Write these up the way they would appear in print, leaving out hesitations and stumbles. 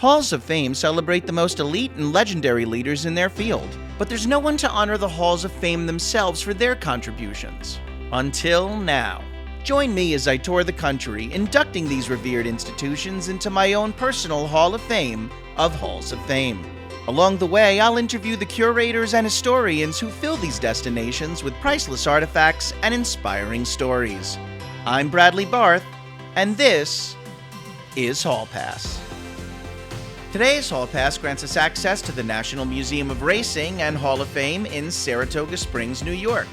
Halls of Fame celebrate the most elite and legendary leaders in their field, but there's no one to honor the Halls of Fame themselves for their contributions. Until now. Join me as I tour the country, inducting these revered institutions into my own personal Hall of Fame of Halls of Fame. Along the way, I'll interview the curators and historians who fill these destinations with priceless artifacts and inspiring stories. I'm Bradley Barth, and this is Hall Pass. Today's Hall Pass grants us access to the National Museum of Racing and Hall of Fame in Saratoga Springs, New York.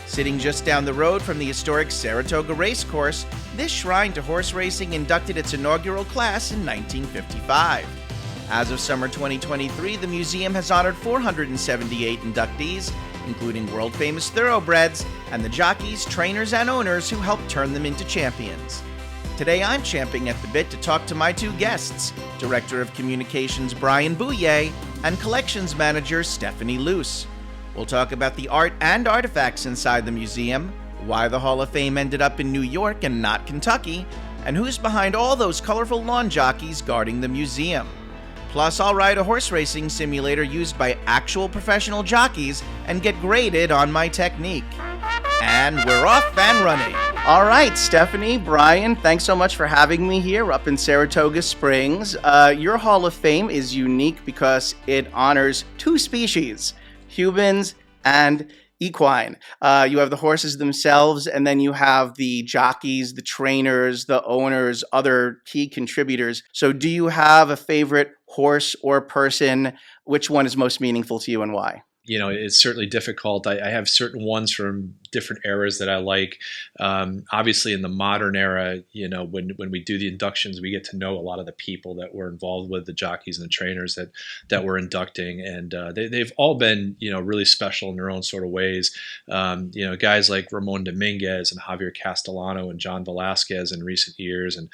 Sitting just down the road from the historic Saratoga Racecourse, this shrine to horse racing inducted its inaugural class in 1955. As of summer 2023, the museum has honored 478 inductees, including world-famous thoroughbreds and the jockeys, trainers, and owners who helped turn them into champions. Today, I'm champing at the bit to talk to my two guests, Director of Communications Brien and Collections Manager Stephanie Luce. We'll talk about the art and artifacts inside the museum, why the Hall of Fame ended up in New York and not Kentucky, and who's behind all those colorful lawn jockeys guarding the museum. Plus, I'll ride a horse racing simulator used by actual professional jockeys and get graded on my technique. And we're off and running. All right, Stephanie, Brien, thanks so much for having me here up in Saratoga Springs. Your Hall of Fame is unique because it honors two species, humans and equine. You have the horses themselves, and then you have the jockeys, the trainers, the owners, other key contributors. So do you have a favorite horse or person? Which one is most meaningful to you and why? You know, it's certainly difficult. I have certain ones from different eras that I like. Obviously, in the modern era, you know, when we do the inductions, we get to know a lot of the people that were involved with the jockeys and the trainers that we're inducting, and they've all been, you know, really special in their own sort of ways. You know, guys like Ramon Dominguez and Javier Castellano and John Velasquez in recent years, and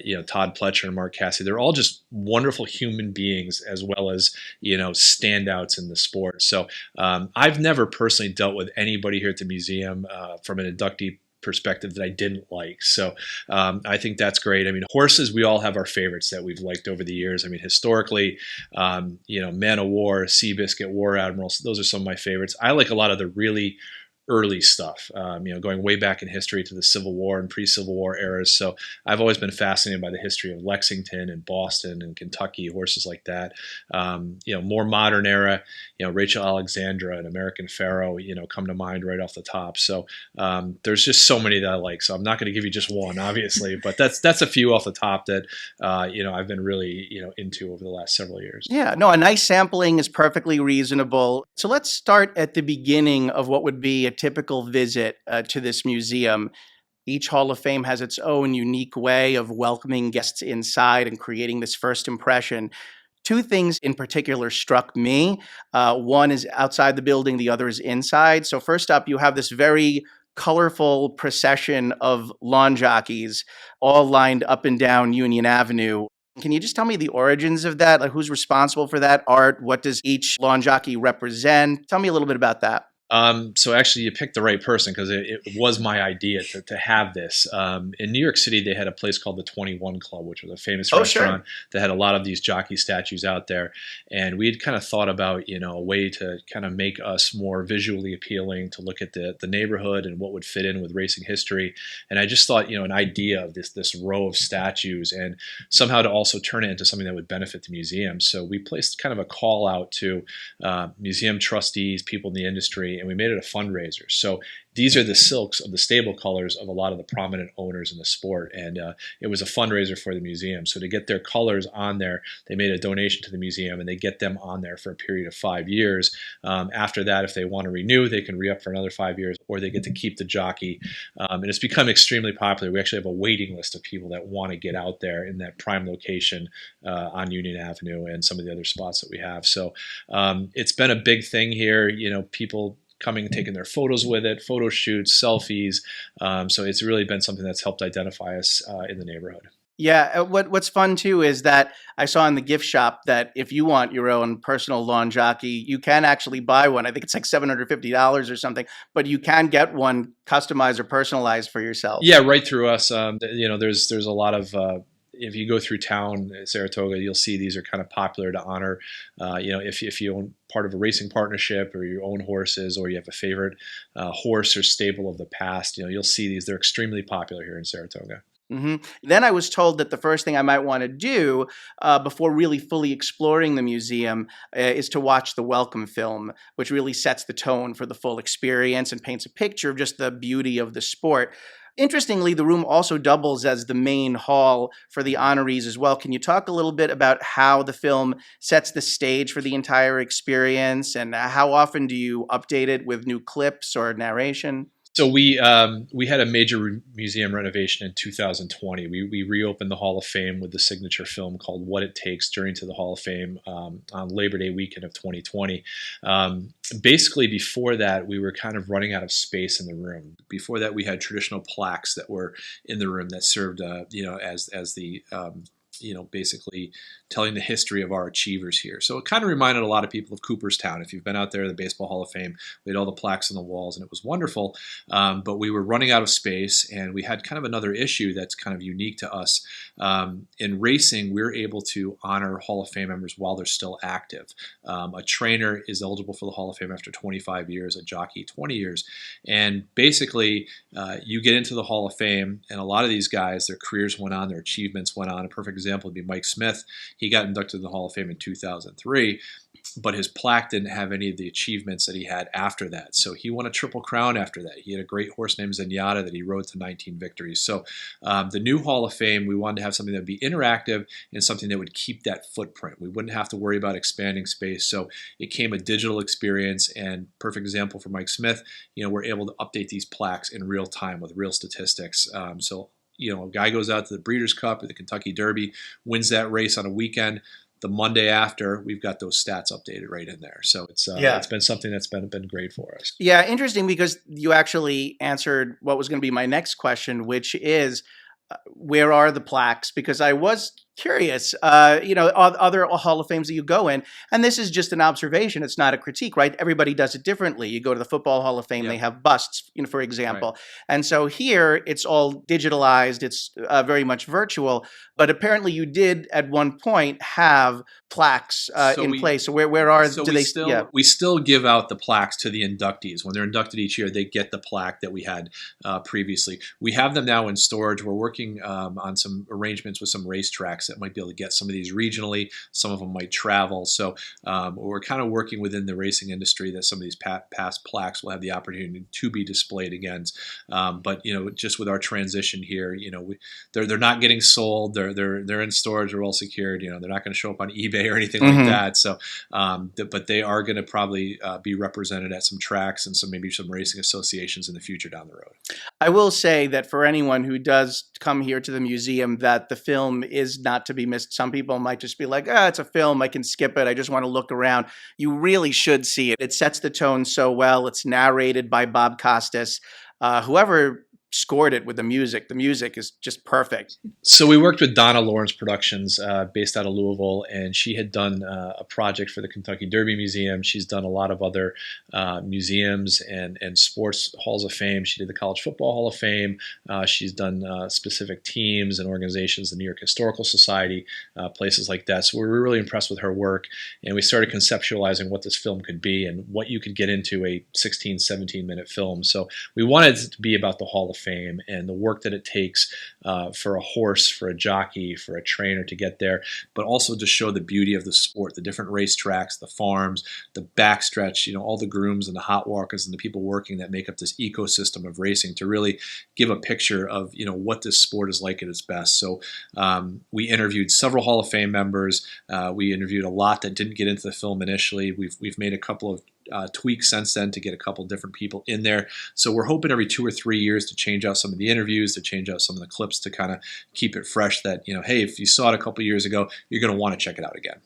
you know, Todd Pletcher and Mark Cassidy. They're all just wonderful human beings, as well as, you know, standouts in the sport. So I've never personally dealt with anybody here at the museum from an inductee perspective that I didn't like. So I think that's great. I mean, horses, we all have our favorites that we've liked over the years. I mean, historically, you know, Man of War, Seabiscuit, War Admirals, those are some of my favorites. I like a lot of the really early stuff, you know, going way back in history to the Civil War and pre-Civil War eras. So I've always been fascinated by the history of Lexington and Boston and Kentucky, horses like that. You know, more modern era, you know, Rachel Alexandra and American Pharoah, you know, come to mind right off the top. So there's just so many that I like. So I'm not going to give you just one, obviously, but that's a few off the top that, you know, I've been really, you know, into over the last several years. Yeah, no, a nice sampling is perfectly reasonable. So let's start at the beginning of what would be a typical visit to this museum. Each Hall of Fame has its own unique way of welcoming guests inside and creating this first impression. Two things in particular struck me. One is outside the building, the other is inside. So first up, you have this very colorful procession of lawn jockeys all lined up and down Union Avenue. Can you just tell me the origins of that? Like, who's responsible for that art? What does each lawn jockey represent? Tell me a little bit about that. So actually you picked the right person, because it was my idea to have this. In New York City, they had a place called the 21 Club, which was a famous restaurant that had a lot of these jockey statues out there. And we had kind of thought about, you know, a way to kind of make us more visually appealing, to look at the neighborhood and what would fit in with racing history. And I just thought, you know, an idea of this row of statues, and somehow to also turn it into something that would benefit the museum. So we placed kind of a call out to museum trustees, people in the industry, and we made it a fundraiser. So these are the silks of the stable colors of a lot of the prominent owners in the sport, and it was a fundraiser for the museum. So to get their colors on there, they made a donation to the museum, and they get them on there for a period of 5 years. After that, if they want to renew, they can re-up for another 5 years, or they get to keep the jockey. And it's become extremely popular. We actually have a waiting list of people that want to get out there in that prime location on Union Avenue and some of the other spots that we have. So it's been a big thing here. You know, people coming and taking their photos with it, photo shoots, selfies. So it's really been something that's helped identify us in the neighborhood. Yeah, what's fun too is that I saw in the gift shop that if you want your own personal lawn jockey, you can actually buy one. I think it's like $750 or something, but you can get one customized or personalized for yourself. Yeah, right through us. You know, there's a lot of if you go through town, Saratoga, you'll see these are kind of popular to honor. If you own part of a racing partnership or you own horses or you have a favorite horse or stable of the past, you'll see these. They're extremely popular here in Saratoga. Then I was told that the first thing I might want to do before really fully exploring the museum is to watch the welcome film, which really sets the tone for the full experience and paints a picture of just the beauty of the sport. Interestingly, the room also doubles as the main hall for the honorees as well. Can you talk a little bit about how the film sets the stage for the entire experience, and how often do you update it with new clips or narration? So we had a major museum renovation in 2020. We reopened the Hall of Fame with the signature film called What It Takes Journey to the Hall of Fame on Labor Day weekend of 2020. Basically, before that, we were kind of running out of space in the room. Before that, we had traditional plaques that were in the room that served, as the basically telling the history of our achievers here. So it kind of reminded a lot of people of Cooperstown. If you've been out there, the Baseball Hall of Fame, we had all the plaques on the walls, and it was wonderful. But we were running out of space, and we had kind of another issue that's kind of unique to us. In racing, we're able to honor Hall of Fame members while they're still active. A trainer is eligible for the Hall of Fame after 25 years, a jockey 20 years. And basically, you get into the Hall of Fame, and a lot of these guys, their careers went on, their achievements went on. A perfect example would be Mike Smith. He got inducted to the Hall of Fame in 2003, but his plaque didn't have any of the achievements that he had after that. So he won a Triple Crown after that. He had a great horse named Zenyatta that he rode to 19 victories. So the new Hall of Fame, we wanted to have something that would be interactive and something that would keep that footprint. We wouldn't have to worry about expanding space. So it came a digital experience, and perfect example for Mike Smith, we're able to update these plaques in real time with real statistics. A guy goes out to the Breeders' Cup or the Kentucky Derby, wins that race on a weekend. The Monday after, we've got those stats updated right in there. So it's been something that's been great for us. Yeah, interesting, because you actually answered what was going to be my next question, which is, where are the plaques? Because I was curious, other Hall of Fames that you go in, and this is just an observation. It's not a critique, right? Everybody does it differently. You go to the Football Hall of Fame, They have busts, for example. Right. And so here it's all digitalized. It's very much virtual. But apparently you did at one point have plaques in place. So we still give out the plaques to the inductees. When they're inducted each year, they get the plaque that we had previously. We have them now in storage. We're working on some arrangements with some racetracks that might be able to get some of these regionally. Some of them might travel. So we're kind of working within the racing industry that some of these past plaques will have the opportunity to be displayed against. But just with our transition here, they're not getting sold. They're in storage. They're well secured. They're not going to show up on eBay or anything like that. So, but they are going to probably be represented at some tracks and maybe some racing associations in the future down the road. I will say that for anyone who does come here to the museum, that the film is not to be missed. Some people might just be like, it's a film, I can skip it, I just want to look around. You really should see it. It sets the tone so well. It's narrated by Bob Costas. Whoever scored it with the music is just perfect. So we worked with Donna Lawrence Productions based out of Louisville, and she had done a project for the Kentucky Derby Museum. She's done a lot of other museums and sports halls of fame. She did the College Football Hall of Fame. She's done specific teams and organizations, the New York Historical Society, places like that. So we were really impressed with her work, and we started conceptualizing what this film could be and what you could get into a 16, 17-minute film. So we wanted it to be about the Hall of Fame and the work that it takes for a horse, for a jockey, for a trainer to get there, but also to show the beauty of the sport, the different racetracks, the farms, the backstretch, all the grooms and the hot walkers and the people working that make up this ecosystem of racing, to really give a picture of what this sport is like at its best. So we interviewed several Hall of Fame members. We interviewed a lot that didn't get into the film initially. We've made a couple of tweaks since then to get a couple different people in there. So we're hoping every 2 or 3 years to change out some of the interviews, to change out some of the clips, to kind of keep it fresh that, hey, if you saw it a couple years ago, you're going to want to check it out again.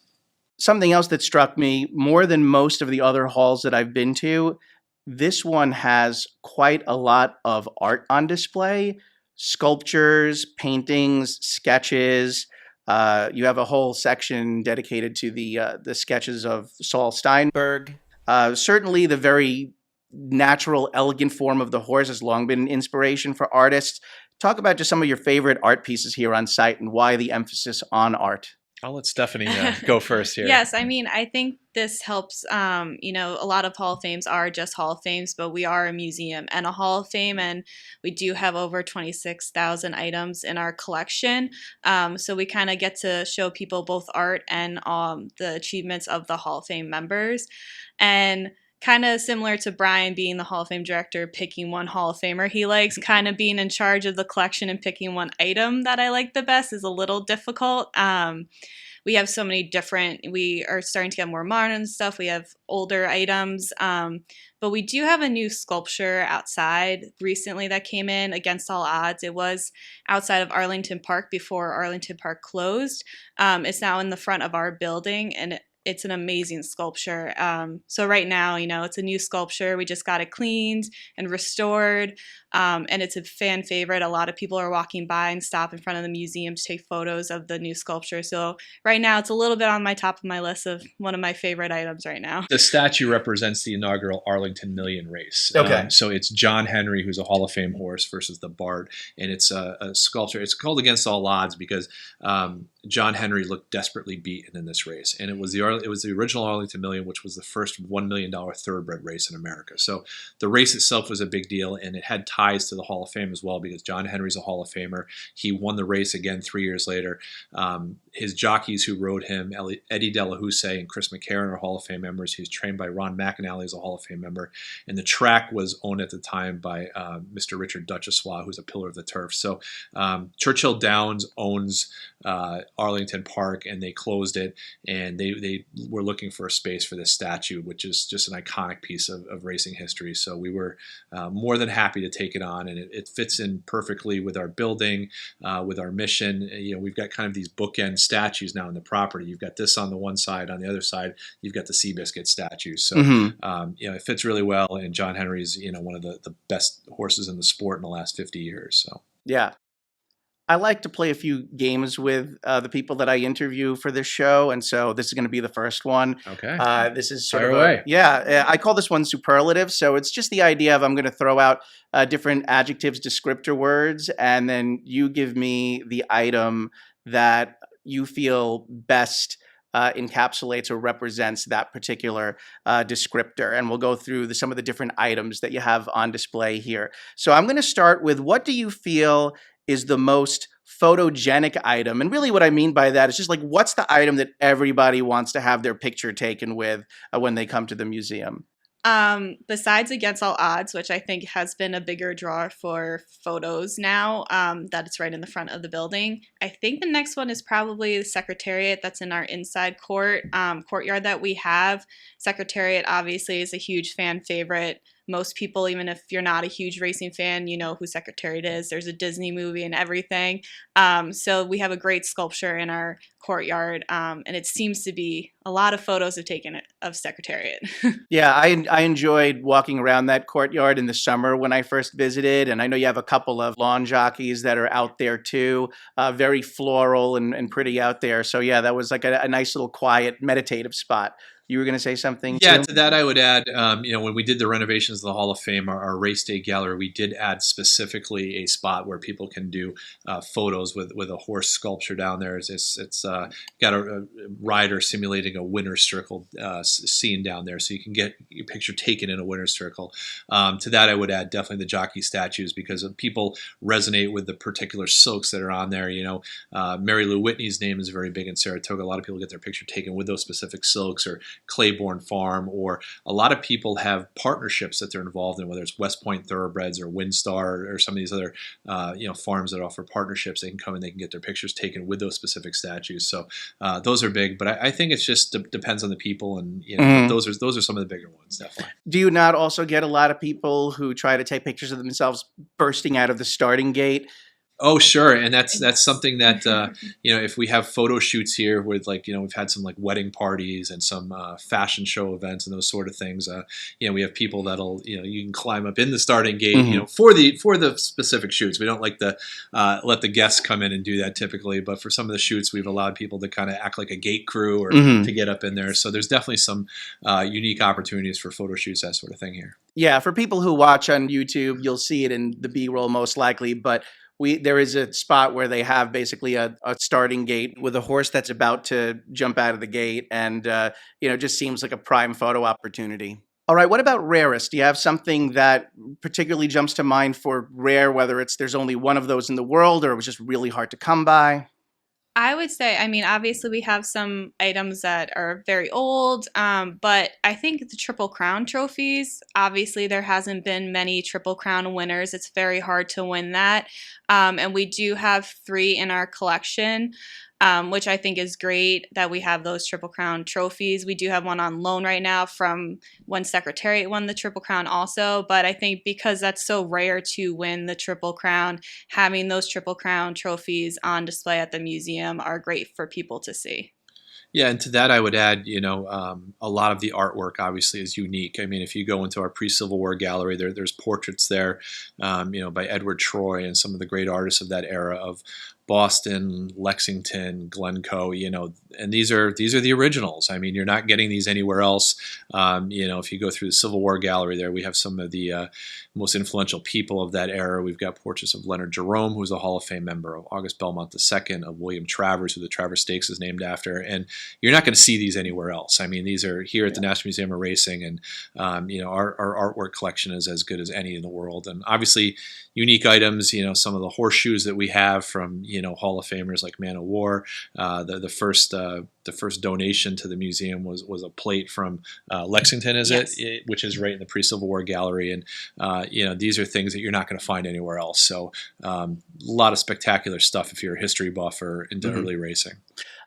Something else that struck me more than most of the other halls that I've been to, this one has quite a lot of art on display, sculptures, paintings, sketches. You have a whole section dedicated to the sketches of Saul Steinberg. Certainly the very natural, elegant form of the horse has long been an inspiration for artists. talk about just some of your favorite art pieces here on site and why the emphasis on art. I'll let Stephanie go first here. Yes, I mean, I think this helps. A lot of Hall of Fames are just Hall of Fames, but we are a museum and a Hall of Fame, and we do have over 26,000 items in our collection. So we kind of get to show people both art and the achievements of the Hall of Fame members. And kind of similar to Brien being the Hall of Fame director, picking one Hall of Famer he likes, kind of being in charge of the collection and picking one item that I like the best is a little difficult. We have so many we are starting to get more modern stuff. We have older items, but we do have a new sculpture outside recently that came in against all odds. It was outside of Arlington Park before Arlington Park closed. It's now in the front of our building, and it's an amazing sculpture. So right now, it's a new sculpture. We just got it cleaned and restored, and it's a fan favorite. A lot of people are walking by and stop in front of the museum to take photos of the new sculpture. So right now, it's a little bit on my top of my list of one of my favorite items right now. The statue represents the inaugural Arlington Million race. Okay. So it's John Henry, who's a Hall of Fame horse, versus the Bard, and it's a sculpture. It's called Against All Odds because John Henry looked desperately beaten in this race, and it was the original Arlington Million, which was the first $1 million thoroughbred race in America. So the race itself was a big deal, and it had ties to the Hall of Fame as well because John Henry's a Hall of Famer. He won the race again 3 years later. His jockeys who rode him, Eddie Delahousse and Chris McCarron, are Hall of Fame members. He was trained by Ron McAnally as a Hall of Fame member, and the track was owned at the time by Mr. Richard Duchessois, who's a pillar of the turf. So Churchill Downs owns Arlington Park, and they closed it, and they were looking for a space for this statue, which is just an iconic piece of racing history. So we were more than happy to take it on, and it fits in perfectly with our building, with our mission. We've got kind of these bookend statues now in the property. You've got this on the one side, on the other side you've got the Seabiscuit statues. So it fits really well, and John Henry's one of the best horses in the sport in the last 50 years. So yeah. I like to play a few games with the people that I interview for this show, and so this is going to be the first one. Okay. This is sort of I call this one superlative. So it's just the idea of I'm going to throw out different adjectives, descriptor words, and then you give me the item that you feel best encapsulates or represents that particular descriptor. And we'll go through some of the different items that you have on display here. So I'm going to start with, what do you feel is the most photogenic item? And really what I mean by that is just like, what's the item that everybody wants to have their picture taken with when they come to the museum? Besides Against All Odds, which I think has been a bigger draw for photos now, that it's right in the front of the building, I think the next one is probably the Secretariat that's in our inside courtyard that we have. Secretariat obviously is a huge fan favorite. Most people, even if you're not a huge racing fan, you know who Secretariat is. There's a Disney movie and everything. So we have a great sculpture in our courtyard, and it seems to be a lot of photos have taken of Secretariat. Yeah, I enjoyed walking around that courtyard in the summer when I first visited, and I know you have a couple of lawn jockeys that are out there too, very floral and pretty out there. So yeah, that was like a nice little quiet meditative spot. You were going to say something? Yeah, too? To that I would add, when we did the renovations of the Hall of Fame, our race day gallery, we did add specifically a spot where people can do photos with a horse sculpture down there. It's got a rider simulating a winner's circle scene down there, so you can get your picture taken in a winner's circle. To that I would add definitely the jockey statues, because people resonate with the particular silks that are on there. Mary Lou Whitney's name is very big in Saratoga. A lot of people get their picture taken with those specific silks, or Claiborne Farm, or a lot of people have partnerships that they're involved in, whether it's West Point Thoroughbreds or Windstar or some of these other farms that offer partnerships. They can come and they can get their pictures taken with those specific statues. So those are big, but I think it's just depends on the people, and those are some of the bigger ones, definitely. Do you not also get a lot of people who try to take pictures of themselves bursting out of the starting gate? Oh, sure. And that's something that, if we have photo shoots here with we've had some wedding parties and some fashion show events and those sort of things. We have people that'll, you can climb up in the starting gate, for the specific shoots. We don't like to let the guests come in and do that typically, but for some of the shoots, we've allowed people to kind of act like a gate crew or to get up in there. So there's definitely some unique opportunities for photo shoots, that sort of thing here. Yeah. For people who watch on YouTube, you'll see it in the B-roll most likely, but There is a spot where they have basically a starting gate with a horse that's about to jump out of the gate, and just seems like a prime photo opportunity. All right, what about rarest? Do you have something that particularly jumps to mind for rare, whether it's there's only one of those in the world or it was just really hard to come by? I would say, I mean, obviously we have some items that are very old, but I think the Triple Crown trophies, obviously there hasn't been many Triple Crown winners. It's very hard to win that. And we do have 3 in our collection, which I think is great that we have those Triple Crown trophies. We do have one on loan right now from when Secretariat won the Triple Crown also, but I think because that's so rare to win the Triple Crown, having those Triple Crown trophies on display at the museum are great for people to see. Yeah, and to that I would add, a lot of the artwork obviously is unique. I mean, if you go into our pre-Civil War gallery, there's portraits there, by Edward Troy and some of the great artists of that era of Boston, Lexington, Glencoe, and these are the originals. I mean, you're not getting these anywhere else. If you go through the Civil War gallery there, we have some of the most influential people of that era. We've got portraits of Leonard Jerome, who's a Hall of Fame member, of August Belmont II, of William Travers, who the Travers Stakes is named after. And you're not going to see these anywhere else. I mean, these are here at the National Museum of Racing, and our artwork collection is as good as any in the world. And obviously, unique items. Some of the horseshoes that we have from Hall of Famers like Man of War. The first donation to the museum was a plate from Lexington, Yes. which is right in the pre-Civil War gallery. And these are things that you're not going to find anywhere else. So a lot of spectacular stuff if you're a history buff or into early racing.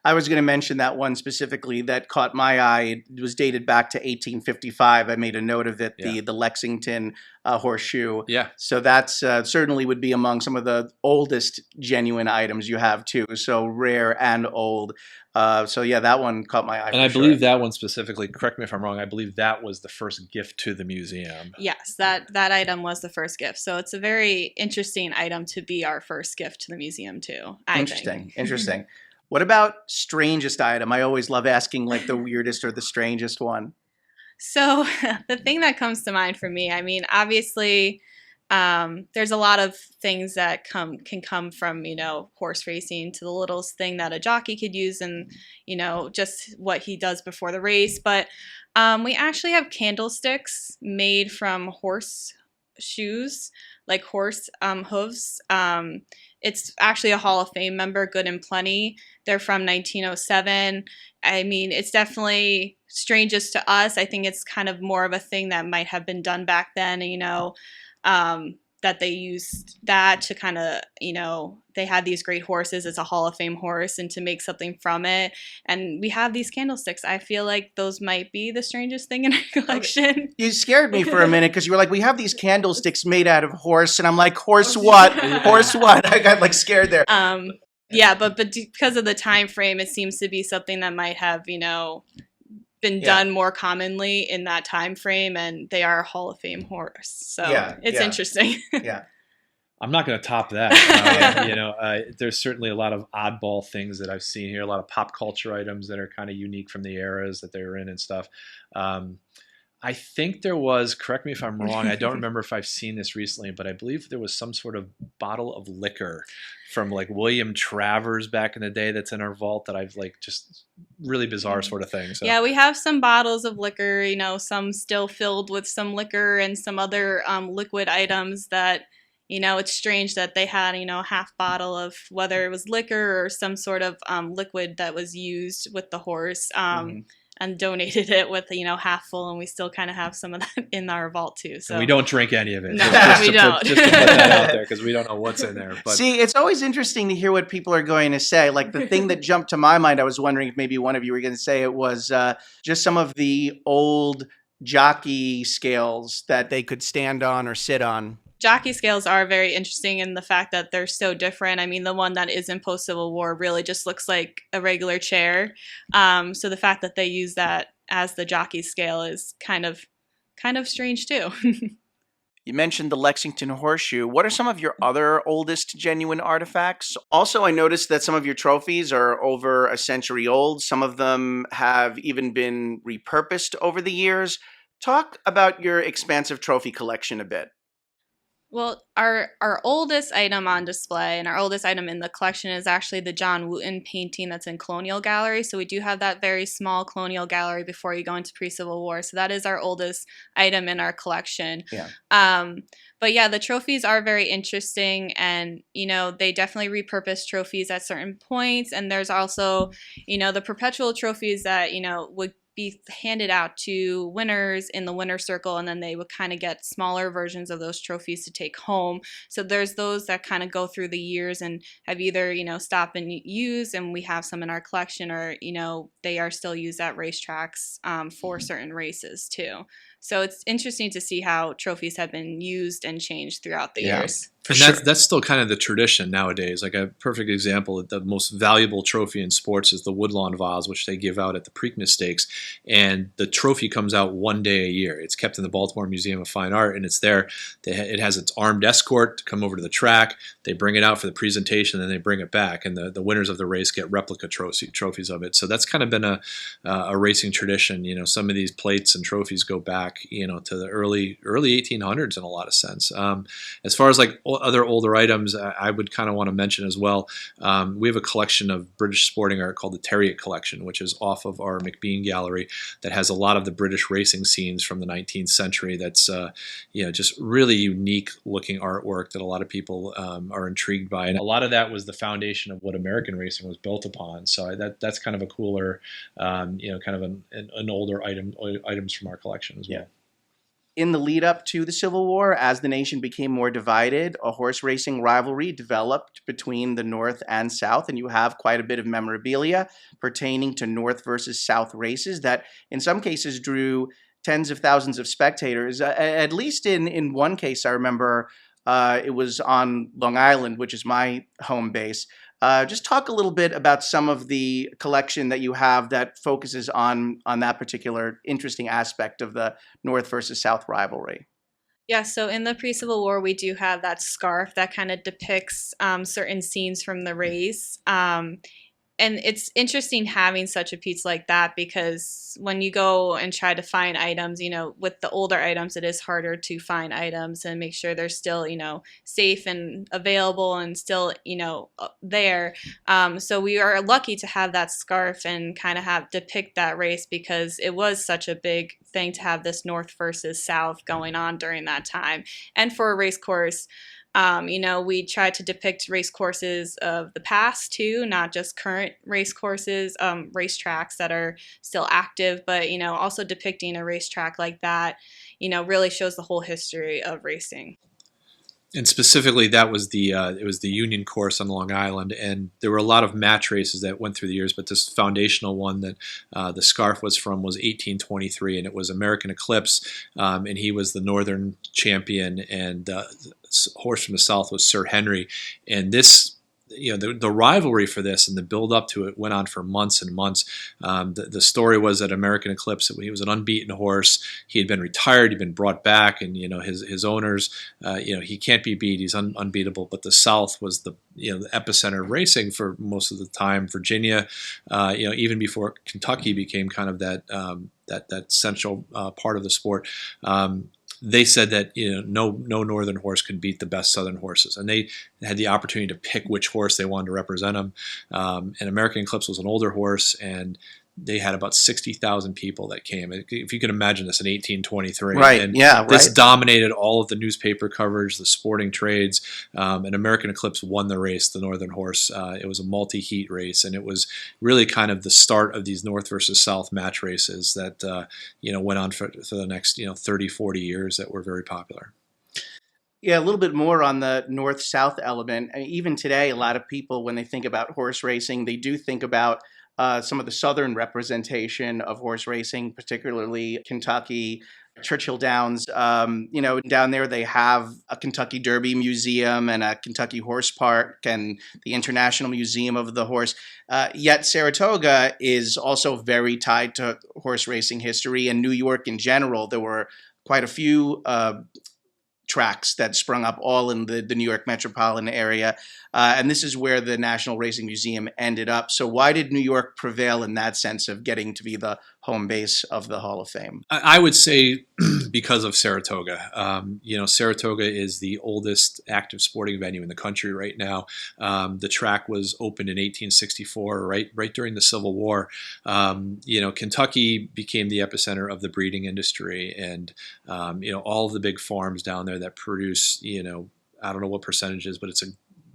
I was going to mention that one specifically that caught my eye. It was dated back to 1855. I made a note of it, the Lexington horseshoe. Yeah. So that's certainly would be among some of the oldest genuine items you have too. So rare and old. That one caught my eye. And I believe that one specifically, correct me if I'm wrong, I believe that was the first gift to the museum. Yes, that item was the first gift. So it's a very interesting item to be our first gift to the museum too, I think. Interesting. What about strangest item? I always love asking like the weirdest or the strangest one. So the thing that comes to mind for me, I mean, obviously, there's a lot of things that can come from, horse racing to the littlest thing that a jockey could use and, just what he does before the race. But we actually have candlesticks made from horse shoes, like horse hooves. It's actually a Hall of Fame member, Good and Plenty. They're from 1907. I mean, it's definitely strangest to us. I think it's kind of more of a thing that might have been done back then, that they used that to kind of, they had these great horses. It's a Hall of Fame horse, and to make something from it. And we have these candlesticks. I feel like those might be the strangest thing in our collection. You scared me for a minute because you were like, we have these candlesticks made out of horse. And I'm like, horse what? Horse what? I got like scared there. Yeah, but because of the time frame, it seems to be something that might have, been done more commonly in that time frame, and they are a Hall of Fame horse. So it's interesting. Yeah. I'm not going to top that. There's certainly a lot of oddball things that I've seen here, a lot of pop culture items that are kind of unique from the eras that they were in and stuff. I think there was, correct me if I'm wrong, I don't remember if I've seen this recently, but I believe there was some sort of bottle of liquor from like William Travers back in the day that's in our vault that I've like just really bizarre sort of thing. So. Yeah, we have some bottles of liquor, some still filled with some liquor and some other liquid items that, it's strange that they had, a half bottle of whether it was liquor or some sort of liquid that was used with the horse. And donated it with, half full, and we still kind of have some of that in our vault too. So and we don't drink any of it. No, we don't. Just to put that out there because we don't know what's in there. But. See, it's always interesting to hear what people are going to say. Like the thing that jumped to my mind, I was wondering if maybe one of you were going to say it was just some of the old jockey scales that they could stand on or sit on. Jockey scales are very interesting in the fact that they're so different. I mean, the one that is in post-Civil War really just looks like a regular chair. So the fact that they use that as the jockey scale is kind of strange too. You mentioned the Lexington horseshoe. What are some of your other oldest genuine artifacts? Also, I noticed that some of your trophies are over a century old. Some of them have even been repurposed over the years. Talk about your expansive trophy collection a bit. Well, our oldest item on display and our oldest item in the collection is actually the John Wooten painting that's in Colonial Gallery. So we do have that very small Colonial Gallery before you go into pre-Civil War. So that is our oldest item in our collection. Yeah. But yeah, the trophies are very interesting, and they definitely repurpose trophies at certain points. And there's also, the perpetual trophies that would be handed out to winners in the winner circle, and then they would kind of get smaller versions of those trophies to take home. So there's those that kind of go through the years and have either stopped and used, and we have some in our collection, or they are still used at racetracks for certain races too. So it's interesting to see how trophies have been used and changed throughout the years. And that's still kind of the tradition nowadays. Like a perfect example, the most valuable trophy in sports is the Woodlawn Vase, which they give out at the Preakness Stakes. And the trophy comes out one day a year. It's kept in the Baltimore Museum of Fine Art, and it's there. It has its armed escort to come over to the track. They bring it out for the presentation, and then they bring it back. And the winners of the race get replica trophies of it. So that's kind of been a racing tradition. Some of these plates and trophies go back, to the early 1800s in a lot of sense. As far as like other older items, I would kind of want to mention as well. We have a collection of British sporting art called the Terriot Collection, which is off of our McBean Gallery, that has a lot of the British racing scenes from the 19th century. That's just really unique looking artwork that a lot of people are intrigued by, and a lot of that was the foundation of what American racing was built upon. So that's kind of a cooler, kind of an older items from our collection as well. Yeah. In the lead up to the Civil War, as the nation became more divided, a horse racing rivalry developed between the North and South, and you have quite a bit of memorabilia pertaining to North versus South races that in some cases drew tens of thousands of spectators. At least in one case, I remember it was on Long Island, which is my home base. Just talk a little bit about some of the collection that you have that focuses on that particular interesting aspect of the North versus South rivalry. Yeah, so in the pre-Civil War, we do have that scarf that kind of depicts certain scenes from the race. And it's interesting having such a piece like that, because when you go and try to find items, with the older items, it is harder to find items and make sure they're still, safe and available and still, there. So we are lucky to have that scarf and kind of depict that race, because it was such a big thing to have this North versus South going on during that time. And for a race course, we try to depict race courses of the past too, not just current race courses, racetracks that are still active, but, also depicting a racetrack like that, really shows the whole history of racing. And specifically, that was it was the Union course on Long Island, and there were a lot of match races that went through the years. But this foundational one that the scarf was from was 1823, and it was American Eclipse, and he was the Northern champion, and the horse from the South was Sir Henry. And this, the rivalry for this and the build up to it went on for months and months. The story was that American Eclipse, he was an unbeaten horse. He had been retired, he'd been brought back, and his owners, he can't be beat. He's unbeatable. But the South was the epicenter of racing for most of the time. Virginia, even before Kentucky became kind of that central part of the sport. They said that no northern horse could beat the best southern horses, and they had the opportunity to pick which horse they wanted to represent them. And American Eclipse was an older horse, and they had about 60,000 people that came. If you can imagine this in 1823. Right, and yeah, right. This dominated all of the newspaper coverage, the sporting trades, and American Eclipse won the race, the Northern horse. It was a multi-heat race, and it was really kind of the start of these North versus South match races that went on for the next 30, 40 years that were very popular. Yeah, a little bit more on the North-South element. I mean, even today, a lot of people, when they think about horse racing, they do think about some of the southern representation of horse racing, particularly Kentucky, Churchill Downs. Down there they have a Kentucky Derby Museum and a Kentucky Horse Park and the International Museum of the Horse. Yet Saratoga is also very tied to horse racing history, and New York in general. There were quite a few tracks that sprung up all in the New York metropolitan area. And this is where the National Racing Museum ended up. So why did New York prevail in that sense of getting to be the home base of the Hall of Fame? I would say because of Saratoga. Saratoga is the oldest active sporting venue in the country right now. The track was opened in 1864, right during the Civil War. Kentucky became the epicenter of the breeding industry, and all of the big farms down there that produce, I don't know what percentages, but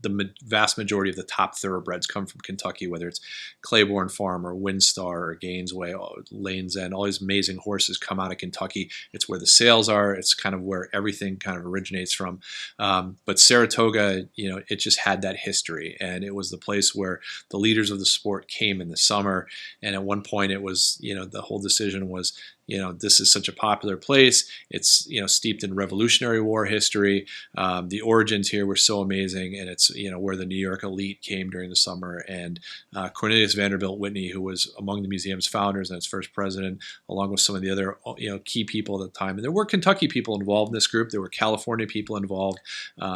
the vast majority of the top thoroughbreds come from Kentucky, whether it's Claiborne Farm or Windstar or Gainesway, Lane's End. All these amazing horses come out of Kentucky. It's where the sales are. It's kind of where everything kind of originates from. But Saratoga, it just had that history, and it was the place where the leaders of the sport came in the summer. And at one point, it was, the whole decision was, this is such a popular place. It's, steeped in Revolutionary War history. The origins here were so amazing, and it's, where the New York elite came during the summer. And Cornelius Vanderbilt Whitney, who was among the museum's founders and its first president, along with some of the other, key people at the time. And there were Kentucky people involved in this group. There were California people involved.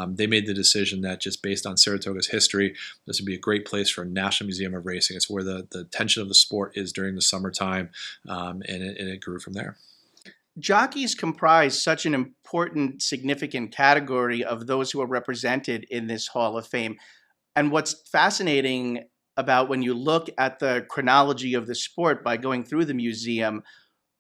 They made the decision that just based on Saratoga's history, this would be a great place for a National Museum of Racing. It's where the attention of the sport is during the summertime, and it grew from there. Jockeys comprise such an important, significant category of those who are represented in this Hall of Fame. And what's fascinating about when you look at the chronology of the sport by going through the museum,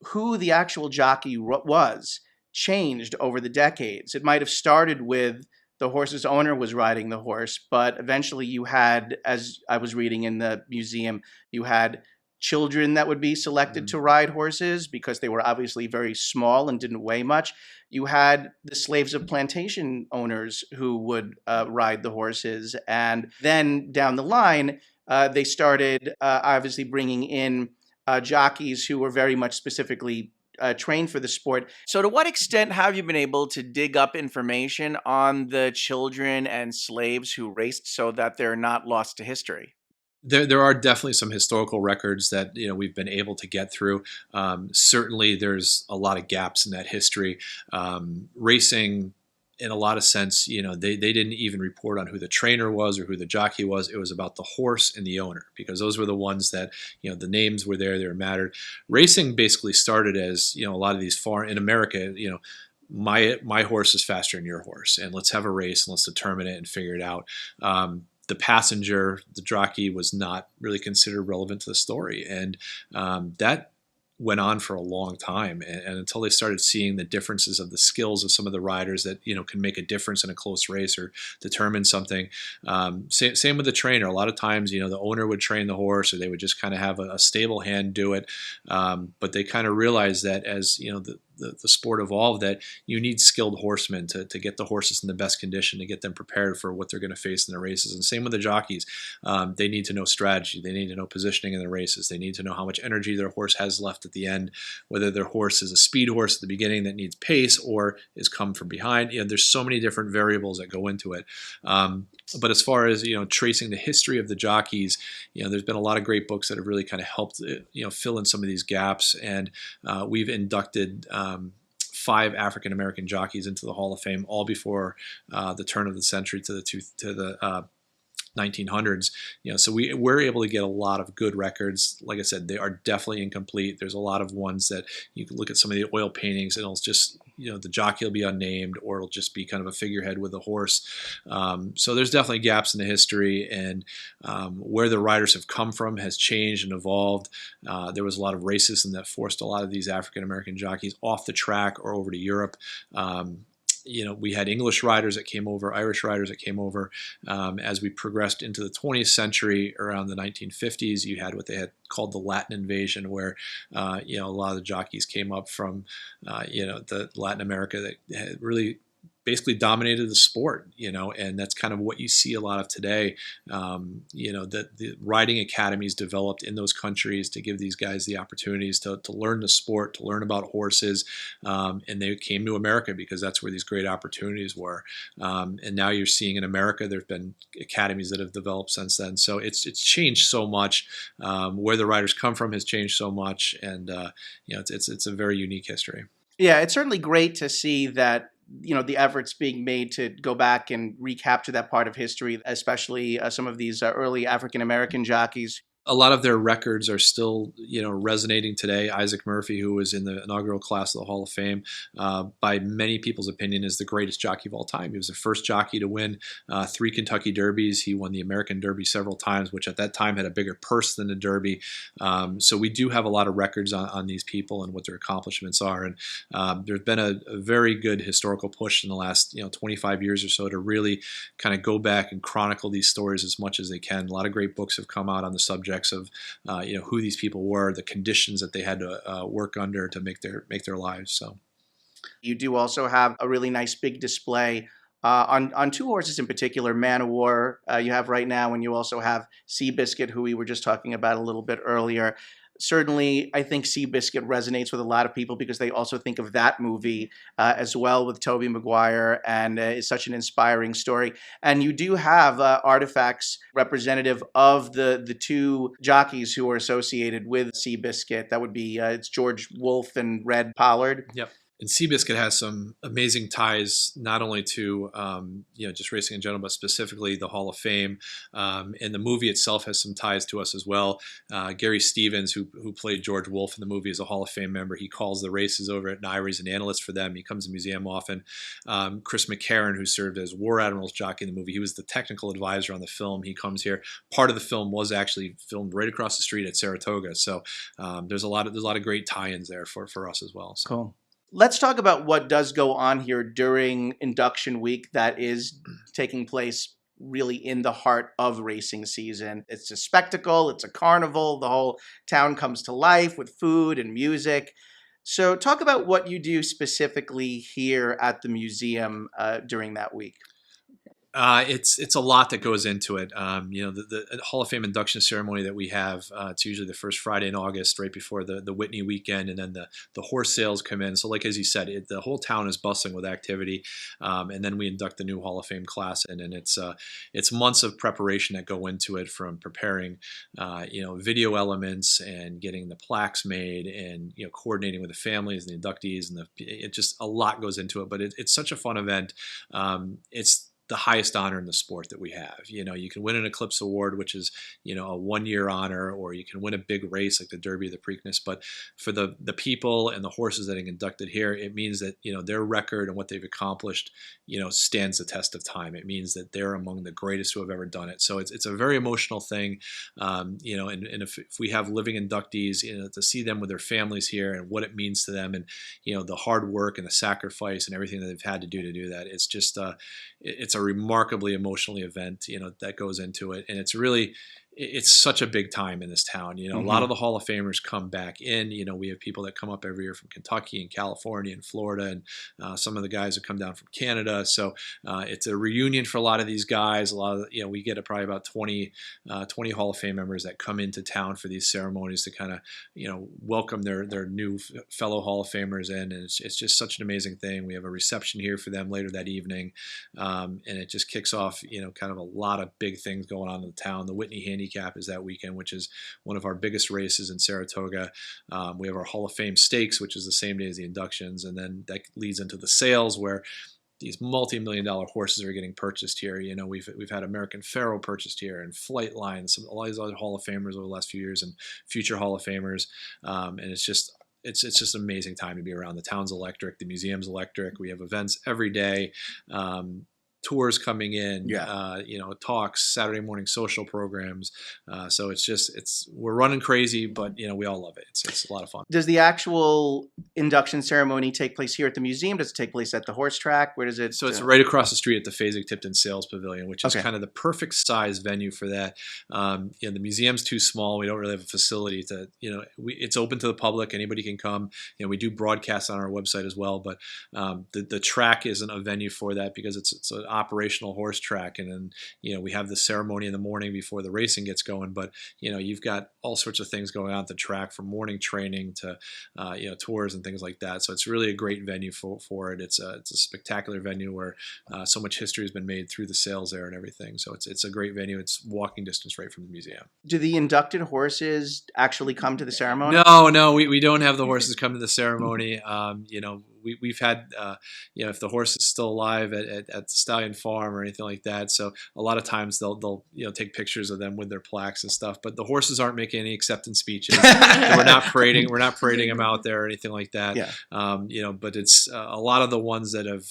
who the actual jockey was changed over the decades. It might have started with the horse's owner was riding the horse, but eventually you had, as I was reading in the museum, you had children that would be selected to ride horses because they were obviously very small and didn't weigh much. You had the slaves of plantation owners who would ride the horses. And then down the line, they started obviously bringing in jockeys who were very much specifically trained for the sport. So to what extent have you been able to dig up information on the children and slaves who raced so that they're not lost to history? There are definitely some historical records that we've been able to get through. Certainly, there's a lot of gaps in that history. Racing, in a lot of sense, they didn't even report on who the trainer was or who the jockey was. It was about the horse and the owner, because those were the ones that the names were there, they were mattered. Racing basically started as a lot of these in America. My horse is faster than your horse, and let's have a race and let's determine it and figure it out. The passenger, the jockey, was not really considered relevant to the story. And that went on for a long time. And until they started seeing the differences of the skills of some of the riders that, can make a difference in a close race or determine something. Same with the trainer. A lot of times, the owner would train the horse, or they would just kind of have a stable hand do it. But they kind of realized that as, the sport evolved, that you need skilled horsemen to get the horses in the best condition, to get them prepared for what they're going to face in the races. And same with the jockeys. They need to know strategy. They need to know positioning in the races. They need to know how much energy their horse has left at the end, whether their horse is a speed horse at the beginning that needs pace or is come from behind. There's so many different variables that go into it. But as far as, tracing the history of the jockeys, there's been a lot of great books that have really kind of helped, fill in some of these gaps. And we've inducted 5 African-American jockeys into the Hall of Fame, all before the turn of the century to the 1900s. So we're able to get a lot of good records. Like I said, they are definitely incomplete. There's a lot of ones that you can look at some of the oil paintings and it'll just, the jockey will be unnamed, or it'll just be kind of a figurehead with a horse. So there's definitely gaps in the history, and where the riders have come from has changed and evolved. There was a lot of racism that forced a lot of these African-American jockeys off the track or over to Europe. We had English riders that came over, Irish riders that came over. As we progressed into the 20th century, around the 1950s, you had what they had called the Latin invasion, where a lot of the jockeys came up from the Latin America that had really basically dominated the sport, and that's kind of what you see a lot of today. That the riding academies developed in those countries to give these guys the opportunities to learn the sport, to learn about horses, and they came to America because that's where these great opportunities were. And now you're seeing in America, there've been academies that have developed since then. So it's changed so much. Where the riders come from has changed so much, and it's a very unique history. Yeah, it's certainly great to see that the efforts being made to go back and recapture that part of history, especially some of these early African American jockeys? A lot of their records are still, resonating today. Isaac Murphy, who was in the inaugural class of the Hall of Fame, by many people's opinion, is the greatest jockey of all time. He was the first jockey to win 3 Kentucky Derbies. He won the American Derby several times, which at that time had a bigger purse than the Derby. So we do have a lot of records on these people and what their accomplishments are. And there's been a very good historical push in the last 25 years or so to really kind of go back and chronicle these stories as much as they can. A lot of great books have come out on the subject of who these people were, the conditions that they had to work under to make their lives. So you do also have a really nice big display on 2 horses in particular, Man of War you have right now, and you also have Seabiscuit, who we were just talking about a little bit earlier. Certainly, I think Seabiscuit resonates with a lot of people because they also think of that movie as well with Tobey Maguire, and it's such an inspiring story. And you do have artifacts representative of the 2 jockeys who are associated with Seabiscuit. That would be it's George Wolfe and Red Pollard. Yep. And Seabiscuit has some amazing ties, not only to just racing in general, but specifically the Hall of Fame. And the movie itself has some ties to us as well. Gary Stevens, who played George Wolfe in the movie, is a Hall of Fame member. He calls the races over at Nairi as an analyst for them. He comes to the museum often. Chris McCarron, who served as War Admiral's jockey in the movie, he was the technical advisor on the film. He comes here. Part of the film was actually filmed right across the street at Saratoga. So there's a lot of great tie-ins there for us as well. So. Cool. Let's talk about what does go on here during induction week that is taking place really in the heart of racing season. It's a spectacle, it's a carnival, the whole town comes to life with food and music. So talk about what you do specifically here at the museum during that week. It's a lot that goes into it. The Hall of Fame induction ceremony that we have, it's usually the first Friday in August, right before the Whitney weekend, and then the horse sales come in. So like as you said, the whole town is bustling with activity, and then we induct the new Hall of Fame class in, and it's months of preparation that go into it, from preparing video elements and getting the plaques made, and coordinating with the families and the inductees, and it just a lot goes into it. But it's such a fun event. It's the highest honor in the sport that we have. You can win an Eclipse Award, which is, a 1-year honor, or you can win a big race like the Derby or the Preakness. But for the people and the horses that are inducted here, it means that, their record and what they've accomplished, stands the test of time. It means that they're among the greatest who have ever done it. So it's a very emotional thing, and if we have living inductees, to see them with their families here and what it means to them, and, the hard work and the sacrifice and everything that they've had to do that, it's just, it's a remarkably emotional event, that goes into it. And it's such a big time in this town. A lot of the Hall of Famers come back in. We have people that come up every year from Kentucky and California and Florida, and some of the guys have come down from Canada. So it's a reunion for a lot of these guys. A lot of we get probably about 20 Hall of Fame members that come into town for these ceremonies to kind of welcome their new fellow Hall of Famers in, and it's just such an amazing thing. We have a reception here for them later that evening, and it just kicks off kind of a lot of big things going on in the town. The Whitney Handicap is that weekend, which is one of our biggest races in Saratoga. We have our Hall of Fame Stakes, which is the same day as the inductions, and then that leads into the sales, where these multi-million-dollar horses are getting purchased here. We've had American Pharoah purchased here, and Flightline, a lot of these other Hall of Famers over the last few years, and future Hall of Famers, and it's just an amazing time to be around. The town's electric, the museum's electric. We have events every day. Tours coming in, talks, Saturday morning social programs. So we're running crazy, but we all love it. It's a lot of fun. Does the actual induction ceremony take place here at the museum? Does it take place at the horse track? Where does it? So it's right across the street at the Fasig-Tipton Sales Pavilion, which is kind of the perfect size venue for that. The museum's too small. We don't really have a facility to, it's open to the public. Anybody can come. We do broadcasts on our website as well, but the track isn't a venue for that because it's an operational horse track, and then we have the ceremony in the morning before the racing gets going. But you've got all sorts of things going on at the track, from morning training to tours and things like that. So it's really a great venue for it. It's a spectacular venue where so much history has been made through the sales there and everything. So it's a great venue. It's walking distance right from the museum. Do the inducted horses actually come to the ceremony? No, we don't have the horses come to the ceremony. we've had, if the horse is still alive at the stallion farm or anything like that. So a lot of times they'll take pictures of them with their plaques and stuff. But the horses aren't making any acceptance speeches. We're not parading them out there or anything like that. Yeah. But it's a lot of the ones that have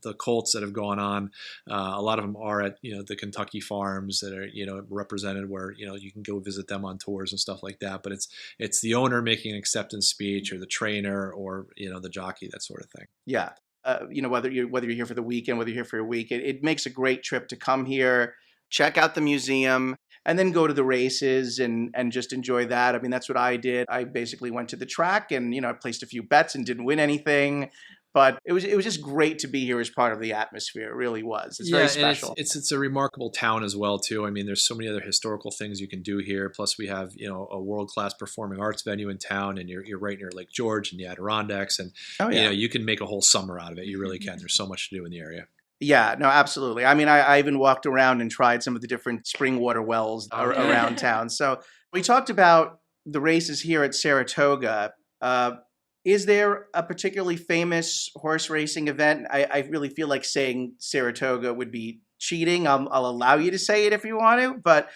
the colts that have gone on. A lot of them are at the Kentucky farms that are represented where you can go visit them on tours and stuff like that. But it's the owner making an acceptance speech or the trainer or the jockey, that sort of thing. Yeah. Whether you're here for the weekend, whether you're here for a week, it makes a great trip to come here, check out the museum, and then go to the races and just enjoy that. I mean, that's what I did. I basically went to the track and I placed a few bets and didn't win anything. But it was just great to be here as part of the atmosphere. It really was. It's very special. It's a remarkable town as well too. I mean, there's so many other historical things you can do here. Plus, we have a world-class performing arts venue in town, and you're right near Lake George and the Adirondacks, and you can make a whole summer out of it. You really can. There's so much to do in the area. Yeah, no, absolutely. I mean, I even walked around and tried some of the different spring water wells around town. So we talked about the races here at Saratoga. Is there a particularly famous horse racing event? I really feel like saying Saratoga would be cheating. I'll allow you to say it if you want to, but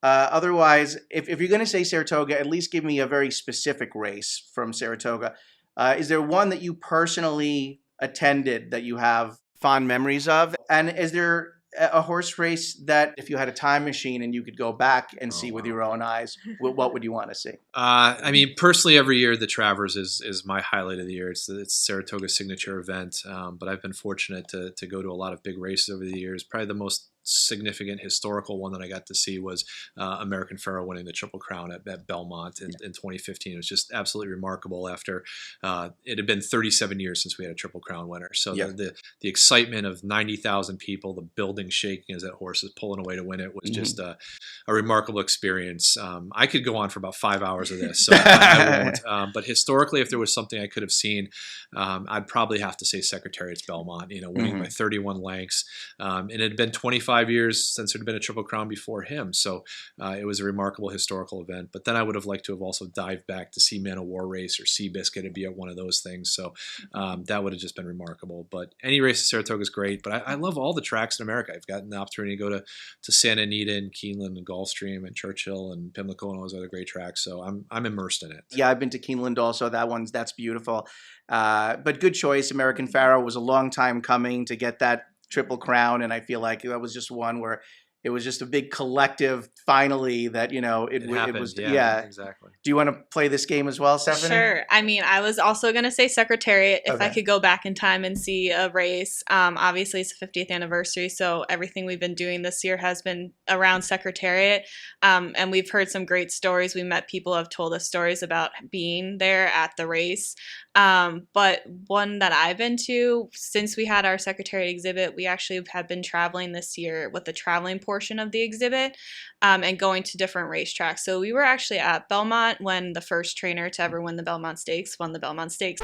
otherwise, if you're going to say Saratoga, at least give me a very specific race from Saratoga. Is there one that you personally attended that you have fond memories of? And is there a horse race that if you had a time machine and you could go back and see with your own eyes, what would you want to see? I mean, personally, every year the Travers is my highlight of the year. It's Saratoga's signature event, but I've been fortunate to go to a lot of big races over the years. Probably the most significant historical one that I got to see was American Pharoah winning the Triple Crown at Belmont in 2015. It was just absolutely remarkable after it had been 37 years since we had a Triple Crown winner. So the excitement of 90,000 people, the building shaking as that horse is pulling away to win it was just a remarkable experience. I could go on for about 5 hours of this, so I won't. But historically, if there was something I could have seen, I'd probably have to say Secretariat's Belmont, winning by 31 lengths. And it had been 25 years since there had been a Triple Crown before him. So it was a remarkable historical event. But then I would have liked to have also dived back to see Man of War race or Seabiscuit to be at one of those things. So that would have just been remarkable. But any race at Saratoga is great. But I love all the tracks in America. I've gotten the opportunity to go to Santa Anita and Keeneland and Gulfstream and Churchill and Pimlico and all those other great tracks. So I'm immersed in it. Yeah, I've been to Keeneland also. That's beautiful. But good choice. American Pharoah was a long time coming to get that Triple Crown, and I feel like that was just one where it was just a big collective finally that it happened. was Exactly. Do you want to play this game as well, Stephanie? Sure. I mean, I was also going to say Secretariat if I could go back in time and see a race. Obviously, it's the 50th anniversary, so everything we've been doing this year has been around Secretariat, and we've heard some great stories. We met people who have told us stories about being there at the race. But one that I've been to since we had our Secretariat exhibit, we actually have been traveling this year with the traveling portion of the exhibit and going to different racetracks. So we were actually at Belmont when the first trainer to ever win the Belmont Stakes won the Belmont Stakes.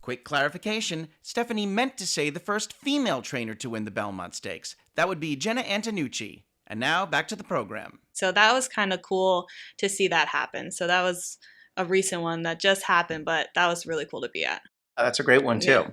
Quick clarification, Stephanie meant to say the first female trainer to win the Belmont Stakes. That would be Jenna Antonucci. And now back to the program. So that was kind of cool to see that happen. So that was a recent one that just happened, but that was really cool to be at. That's a great one too. Yeah.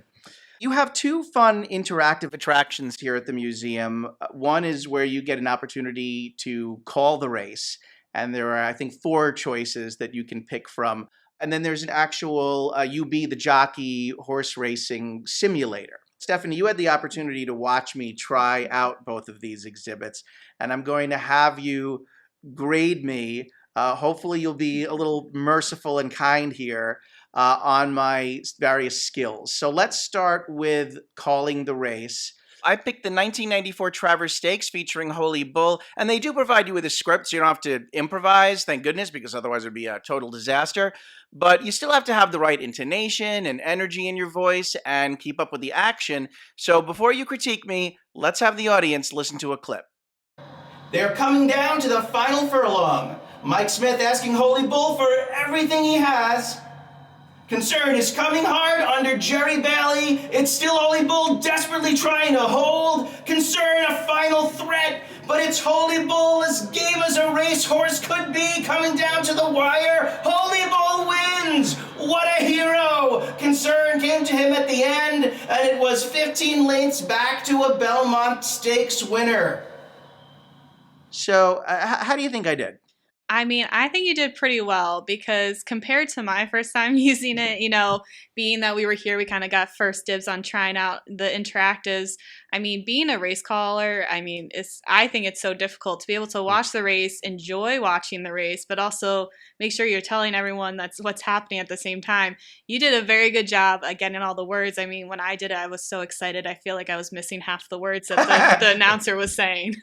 You have two fun interactive attractions here at the museum. One is where you get an opportunity to call the race, and there are, I think, 4 choices that you can pick from. And then there's an actual UB, the jockey horse racing simulator. Stephanie, you had the opportunity to watch me try out both of these exhibits, and I'm going to have you grade me. Hopefully you'll be a little merciful and kind here on my various skills. So let's start with calling the race. I picked the 1994 Travers Stakes featuring Holy Bull, and they do provide you with a script, so you don't have to improvise, thank goodness, because otherwise it would be a total disaster. But you still have to have the right intonation and energy in your voice and keep up with the action. So before you critique me, let's have the audience listen to a clip. They're coming down to the final furlong. Mike Smith asking Holy Bull for everything he has. Concern is coming hard under Jerry Bailey. It's still Holy Bull desperately trying to hold. Concern a final threat, but it's Holy Bull as game as a racehorse could be coming down to the wire. Holy Bull wins. What a hero. Concern came to him at the end. And it was 15 lengths back to a Belmont Stakes winner. So, how do you think I did? I mean, I think you did pretty well because compared to my first time using it, being that we were here, we kind of got first dibs on trying out the interactives. I mean, being a race caller, I think it's so difficult to be able to watch the race, enjoy watching the race, but also make sure you're telling everyone that's what's happening at the same time. You did a very good job at getting all the words. I mean, when I did it, I was so excited. I feel like I was missing half the words that the announcer was saying.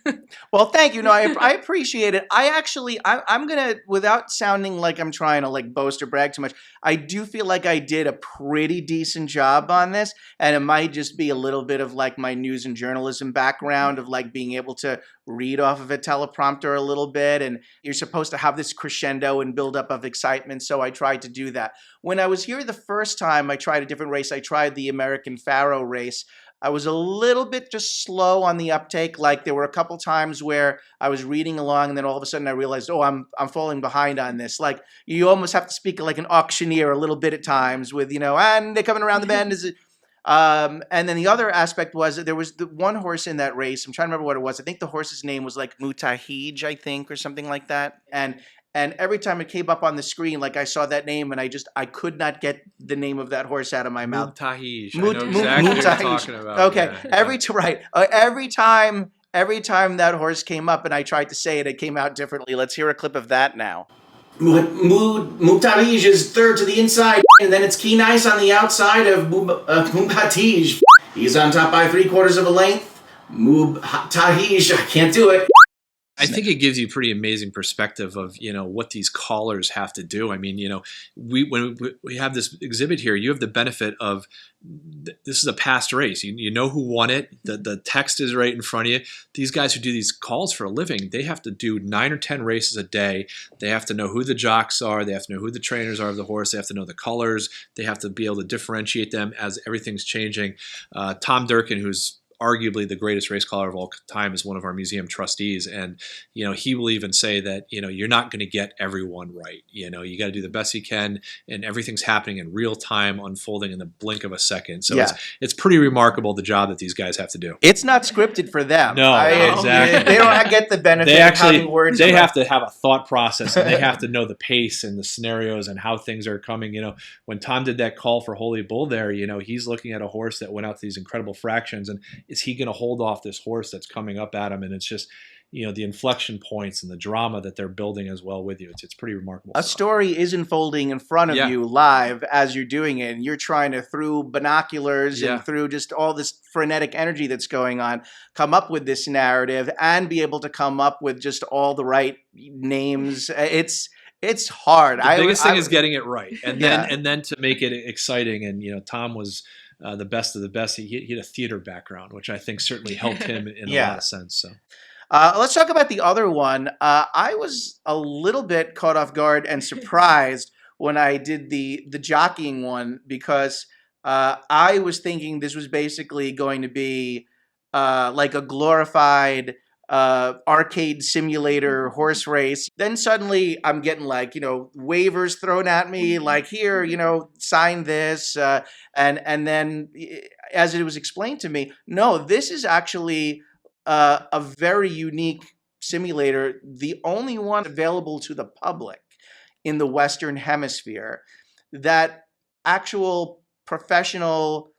Well, thank you. No, I appreciate it. I'm going to, without sounding like I'm trying to like boast or brag too much, I do feel like I did a pretty decent job on this. And it might just be a little bit of like my news and journalism background of like being able to read off of a teleprompter a little bit. And you're supposed to have this crescendo and build up of excitement. So I tried to do that. When I was here the first time, I tried a different race. I tried the American Pharaoh race. I was a little bit just slow on the uptake. Like there were a couple times where I was reading along and then all of a sudden I realized, oh, I'm falling behind on this. Like you almost have to speak like an auctioneer a little bit at times with, and they're coming around the bend. And then the other aspect was that there was the one horse in that race. I'm trying to remember what it was. I think the horse's name was like Mutahij, I think, or something like that. And every time it came up on the screen, like I saw that name and I could not get the name of that horse out of my mouth. Mutahij. I know exactly what you're talking about. Okay. Yeah. Every time that horse came up and I tried to say it, it came out differently. Let's hear a clip of that now. Mutahij is third to the inside, and then it's Key Nice on the outside of Mutahij. He's on top by 3/4 of a length. Mutahij, I can't do it. I think it gives you pretty amazing perspective of, what these callers have to do. I mean, when we have this exhibit here, you have the benefit of this is a past race. You know who won it. The text is right in front of you. These guys who do these calls for a living, they have to do 9 or 10 races a day. They have to know who the jocks are. They have to know who the trainers are of the horse. They have to know the colors. They have to be able to differentiate them as everything's changing. Tom Durkin, who's arguably the greatest race caller of all time, is one of our museum trustees. And, he will even say that, you're not going to get everyone right. You got to do the best you can, and everything's happening in real time, unfolding in the blink of a second. So it's pretty remarkable the job that these guys have to do. It's not scripted for them. No, exactly. They don't get the benefit of having words. They have to have a thought process, and they have to know the pace and the scenarios and how things are coming. When Tom did that call for Holy Bull there, he's looking at a horse that went out to these incredible fractions, and is he going to hold off this horse that's coming up at him? And it's just, the inflection points and the drama that they're building as well with you. It's pretty remarkable. A story is unfolding in front of you live as you're doing it. And you're trying to, through binoculars and through just all this frenetic energy that's going on, come up with this narrative and be able to come up with just all the right names. It's hard. The biggest thing is getting it right. And then to make it exciting. And, Tom was the best of the best. He had a theater background, which I think certainly helped him in a lot of sense. So. Let's talk about the other one. I was a little bit caught off guard and surprised when I did the jockeying one because I was thinking this was basically going to be like a glorified arcade simulator horse race. Then suddenly I'm getting like, waivers thrown at me, like here, sign this. And then as it was explained to me, no, this is actually a very unique simulator, the only one available to the public in the Western Hemisphere that actual professional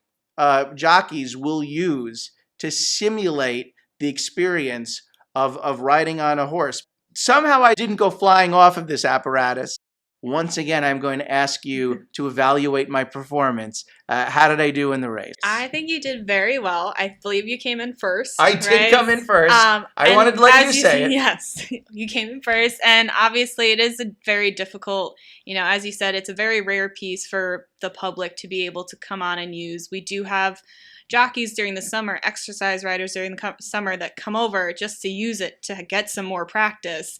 jockeys will use to simulate the experience of riding on a horse. Somehow I didn't go flying off of this apparatus. Once again, I'm going to ask you to evaluate my performance. How did I do in the race? I think you did very well. I believe you came in first. I did come in first. I wanted to let you say it. Yes, you came in first. And obviously it is a very difficult, as you said, it's a very rare piece for the public to be able to come on and use. We do have jockeys during the summer, exercise riders during the summer that come over just to use it to get some more practice.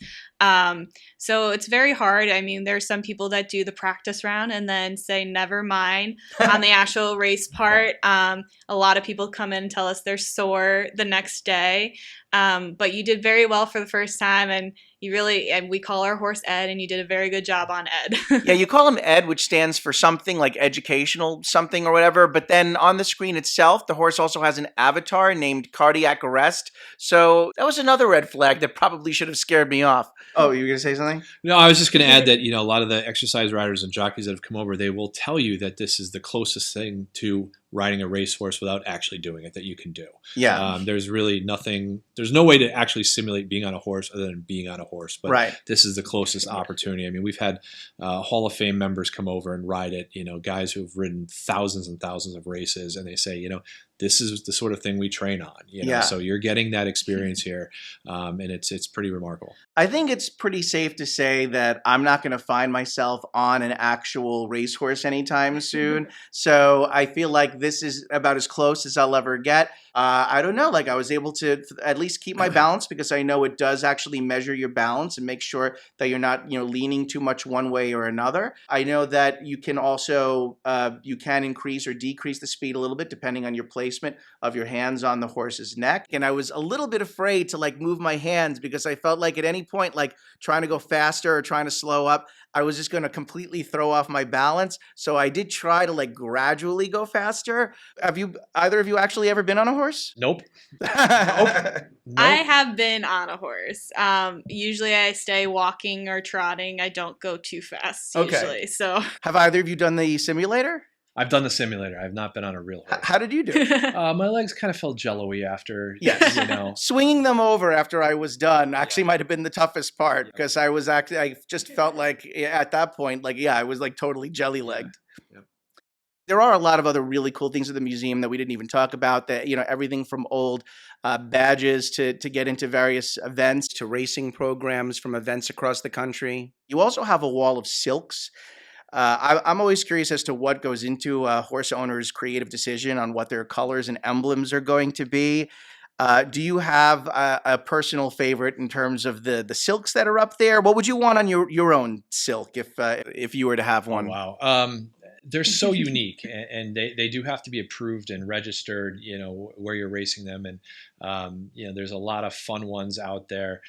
So it's very hard. I mean, there's some people that do the practice round and then say, never mind on the actual race part. A lot of people come in and tell us they're sore the next day. But you did very well for the first time, and and we call our horse Ed, and you did a very good job on Ed. Yeah, you call him Ed, which stands for something like educational something or whatever. But then on the screen itself, the horse also has an avatar named Cardiac Arrest. So that was another red flag that probably should have scared me off. Oh, you were going to say something? No, I was just going to add that, a lot of the exercise riders and jockeys that have come over, they will tell you that this is the closest thing to riding a racehorse without actually doing it that you can do. Yeah. There's really nothing, there's no way to actually simulate being on a horse other than being on a horse. But Right. this is the closest opportunity. I mean, we've had Hall of Fame members come over and ride it, guys who've ridden thousands and thousands of races, and they say, this is the sort of thing we train on. Yeah. So you're getting that experience here, and it's pretty remarkable. I think it's pretty safe to say that I'm not going to find myself on an actual racehorse anytime soon. So I feel like this is about as close as I'll ever get. I don't know, like I was able to at least keep my balance because I know it does actually measure your balance and make sure that you're not, leaning too much one way or another. I know that you can also, you can increase or decrease the speed a little bit depending on your placement of your hands on the horse's neck. And I was a little bit afraid to like move my hands because I felt like at any point, like trying to go faster or trying to slow up, I was just going to completely throw off my balance. So I did try to like gradually go faster. Have either of you actually ever been on a horse? Nope. Nope. I have been on a horse. Usually I stay walking or trotting. I don't go too fast usually. Okay. So Have either of you done the simulator? I've done the simulator. I've not been on a real horse. How did you do? My legs kind of felt jello-y after, Yes. Swinging them over after I was done actually might have been the toughest part because I just felt like at that point, I was like totally jelly-legged. Yeah. There are a lot of other really cool things at the museum that we didn't even talk about, that, everything from old badges to get into various events to racing programs from events across the country. You also have a wall of silks. I'm always curious as to what goes into a horse owner's creative decision on what their colors and emblems are going to be. Do you have a personal favorite in terms of the silks that are up there? What would you want on your own silk if you were to have one? Oh, wow. They're so unique, and they do have to be approved and registered, where you're racing them. And, there's a lot of fun ones out there.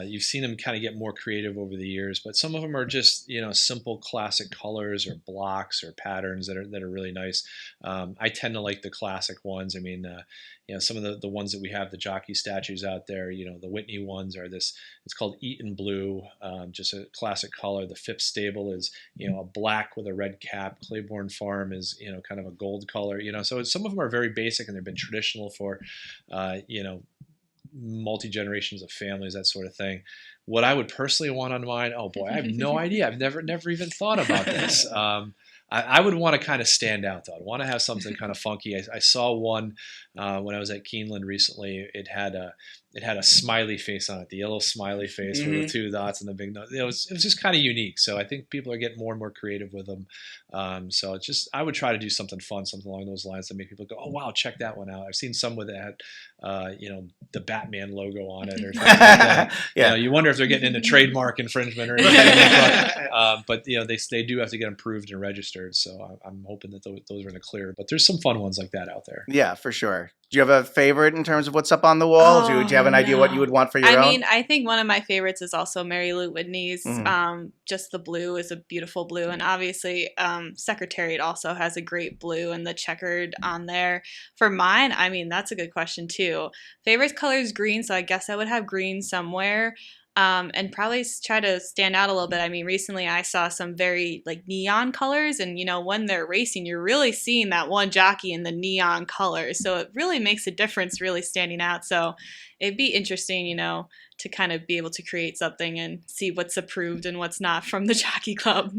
You've seen them kind of get more creative over the years, but some of them are just, simple classic colors or blocks or patterns that are really nice. I tend to like the classic ones. I mean, some of the ones that we have, the jockey statues out there, the Whitney ones are it's called Eaton Blue, just a classic color. The Phipps Stable is, a black with a red cap. Claiborne Farm is, kind of a gold color, so some of them are very basic and they've been traditional for, multi-generations of families, that sort of thing. What I would personally want on mine, oh boy, I have no idea. I've never even thought about this. I would want to kind of stand out, though. I'd want to have something kind of funky. I saw one when I was at Keeneland recently. It had a smiley face on it, the yellow smiley face with the two dots and the big nose. It was just kind of unique. So I think people are getting more and more creative with them. So I would try to do something fun, something along those lines that make people go, oh wow, check that one out. I've seen some with it had, the Batman logo on it or something like that. Yeah. You wonder if they're getting into trademark infringement or anything. But they do have to get approved and registered. So I'm hoping that those are in the clear. But there's some fun ones like that out there. Yeah, for sure. Do you have a favorite in terms of what's up on the wall? Do you have an idea what you would want for your own? I mean, I think one of my favorites is also Mary Lou Whitney's. Just the blue is a beautiful blue. And obviously, Secretariat also has a great blue and the checkered on there. For mine, I mean, that's a good question too. Favorite color is green, so I guess I would have green somewhere. And probably try to stand out a little bit. I mean, recently I saw some very neon colors, and when they're racing, you're really seeing that one jockey in the neon colors. So it really makes a difference, really standing out. So it'd be interesting, to kind of be able to create something and see what's approved and what's not from the Jockey Club.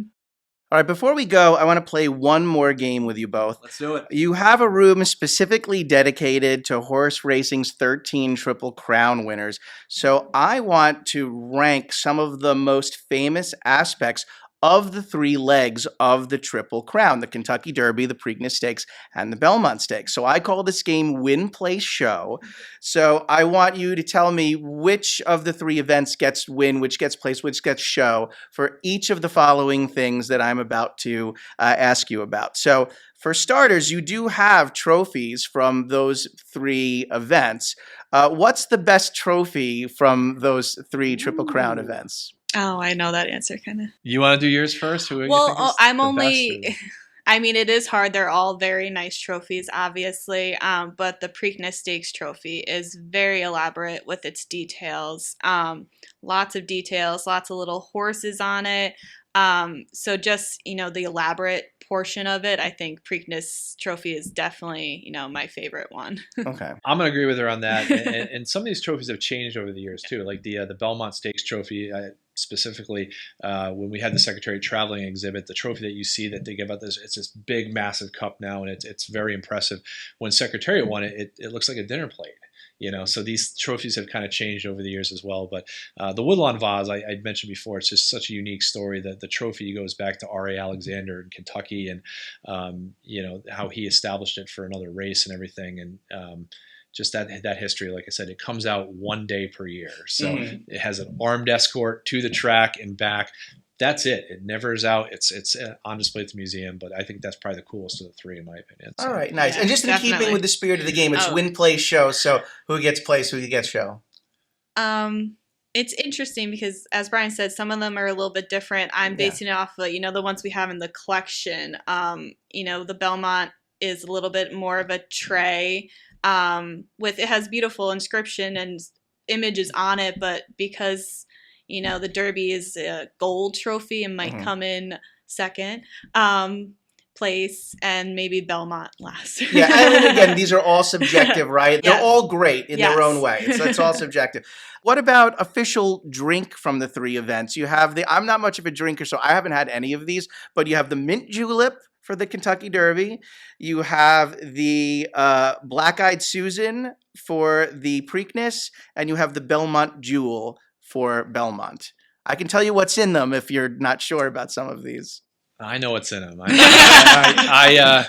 All right, before we go, I want to play one more game with you both. Let's do it. You have a room specifically dedicated to horse racing's 13 Triple Crown winners. So I want to rank some of the most famous aspects of the 3 legs of the Triple Crown, the Kentucky Derby, the Preakness Stakes, and the Belmont Stakes. So I call this game Win, Place, Show. So I want you to tell me which of the 3 events gets win, which gets place, which gets show for each of the following things that I'm about to ask you about. So for starters, you do have trophies from those 3 events. What's the best trophy from those 3 Triple Crown events? Oh, I know that answer, kind of. You want to do yours first? Who you Well, think is I'm the only. best, I mean, it is hard. They're all very nice trophies, obviously. But the Preakness Stakes trophy is very elaborate with its details. Lots of details, lots of little horses on it. So just, the elaborate portion of it, I think Preakness trophy is definitely, my favorite one. Okay. I'm going to agree with her on that. And some of these trophies have changed over the years too. Like the Belmont Stakes trophy, specifically when we had the Secretary Traveling exhibit, the trophy that you see that they give out it's this big, massive cup now, and it's very impressive. When Secretariat won it, it looks like a dinner plate. So these trophies have kind of changed over the years as well. But the Woodlawn Vase, I mentioned before, it's just such a unique story that the trophy goes back to R.A. Alexander in Kentucky and, how he established it for another race and everything. And just that history, like I said, it comes out 1 day per year. So it has an armed escort to the track and back. That's it. It never is out. It's on display at the museum, but I think that's probably the coolest of the 3 in my opinion. So. All right, nice. Yeah, and just in keeping with the spirit of the game, it's win, place, show. So who gets place, who gets show? It's interesting because, as Brien said, some of them are a little bit different. I'm basing it off of, the ones we have in the collection. The Belmont is a little bit more of a tray it has beautiful inscription and images on it, but because the Derby is a gold trophy and might come in second place, and maybe Belmont last. Yeah, and again, these are all subjective, right? Yes. They're all great in their own way. So it's all Yes. subjective. What about official drink from the 3 events? You have I'm not much of a drinker, so I haven't had any of these, but you have the Mint Julep for the Kentucky Derby. You have the Black-Eyed Susan for the Preakness, and you have the Belmont Jewel for Belmont. I can tell you what's in them if you're not sure about some of these. I know what's in them. I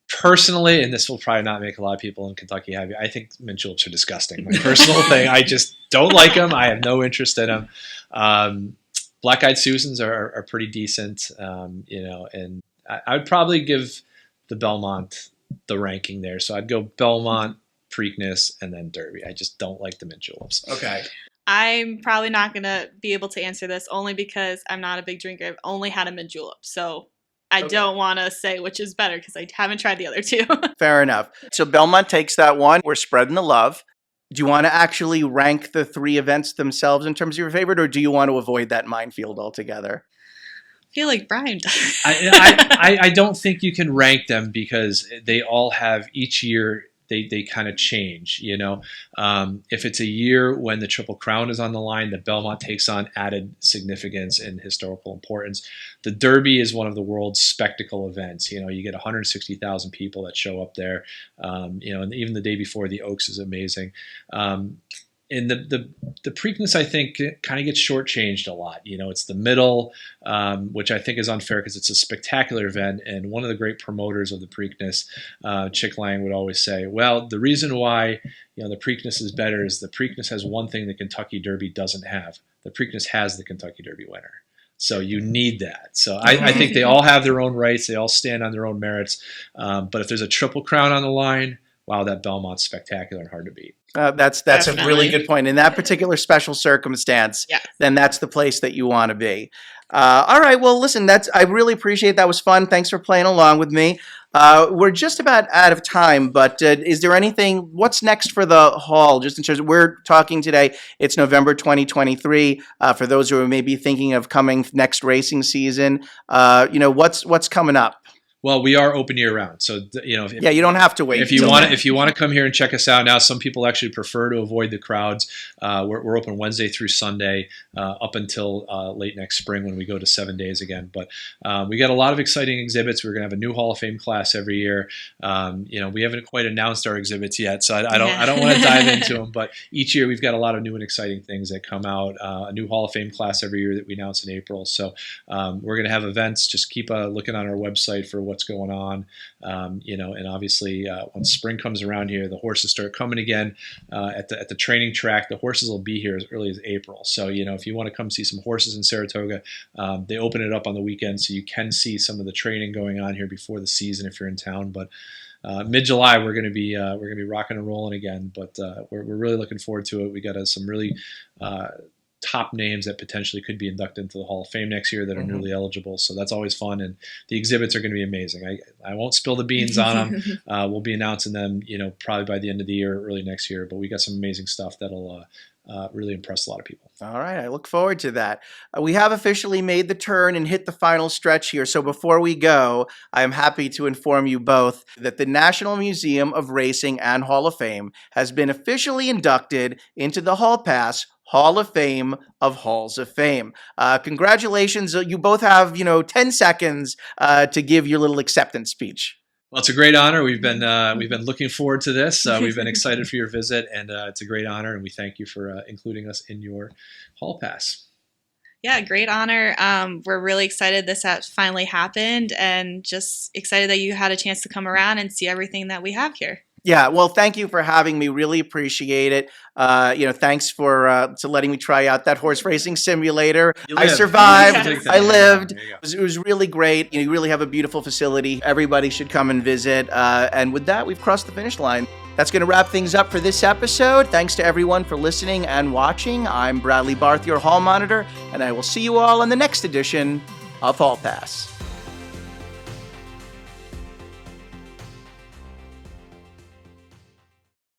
personally, and this will probably not make a lot of people in Kentucky happy, I think mint juleps are disgusting. My personal thing, I just don't like them. I have no interest in them. Black-Eyed Susans are pretty decent, and I would probably give the Belmont the ranking there. So I'd go Belmont, Preakness, and then Derby. I just don't like the mint juleps. Okay. I'm probably not going to be able to answer this only because I'm not a big drinker. I've only had a mint julep. So I don't want to say which is better because I haven't tried the other 2. Fair enough. So Belmont takes that one. We're spreading the love. Do you want to actually rank the 3 events themselves in terms of your favorite, or do you want to avoid that minefield altogether? I feel like Brien does. I don't think you can rank them because they all have each year they kind of change. If it's a year when the Triple Crown is on the line, the Belmont takes on added significance and historical importance. The Derby is one of the world's spectacle events. You get 160,000 people that show up there. And even the day before, the Oaks is amazing. And the Preakness, I think, kind of gets shortchanged a lot. It's the middle, which I think is unfair because it's a spectacular event. And one of the great promoters of the Preakness, Chick Lang, would always say, well, the reason why the Preakness is better is the Preakness has one thing the Kentucky Derby doesn't have. The Preakness has the Kentucky Derby winner. So you need that. So I think they all have their own rights. They all stand on their own merits. But if there's a Triple Crown on the line, wow, that Belmont's spectacular and hard to beat. That's Definitely. a really good point. In that particular special circumstance, then that's the place that you want to be. All right. Well, listen, I really appreciate that. Was fun. Thanks for playing along with me. We're just about out of time, but is there anything, what's next for the hall? Just in terms of, we're talking today, it's November 2023. For those who are maybe thinking of coming next racing season, what's coming up? Well, we are open year round, so if, Yeah, you don't have to wait. if you want to come here and check us out now, some people actually prefer to avoid the crowds. We're open Wednesday through Sunday up until late next spring when we go to 7 days again. But we got a lot of exciting exhibits. We're going to have a new Hall of Fame class every year. We haven't quite announced our exhibits yet, so I don't want to dive into them. But each year we've got a lot of new and exciting things that come out. A new Hall of Fame class every year that we announce in April. So we're going to have events. Just keep looking on our website for what's going on. And obviously once spring comes around here, the horses start coming again at the training track. The horses will be here as early as April. So, if you want to come see some horses in Saratoga, they open it up on the weekend so you can see some of the training going on here before the season if you're in town. But mid-July we're going to be rocking and rolling again. But we're really looking forward to it. We got some really top names that potentially could be inducted into the Hall of Fame next year that are newly eligible. So that's always fun, and the exhibits are going to be amazing. I won't spill the beans on them. We'll be announcing them, probably by the end of the year, early next year. But we got some amazing stuff that'll really impress a lot of people. All right, I look forward to that. We have officially made the turn and hit the final stretch here. So before we go, I am happy to inform you both that the National Museum of Racing and Hall of Fame has been officially inducted into the Hall Pass Hall of Fame of Halls of Fame. Congratulations. You both have, 10 seconds to give your little acceptance speech. Well, it's a great honor. We've been looking forward to this. We've been excited for your visit, and it's a great honor, and we thank you for including us in your Hall Pass. Yeah, great honor. We're really excited this finally happened, and just excited that you had a chance to come around and see everything that we have here. Yeah, well, thank you for having me. Really appreciate it. Thanks for letting me try out that horse racing simulator. I survived. Yes. I lived. It was really great. You really have a beautiful facility. Everybody should come and visit. And with that, we've crossed the finish line. That's going to wrap things up for this episode. Thanks to everyone for listening and watching. I'm Bradley Barth, your Hall Monitor, and I will see you all on the next edition of Hall Pass.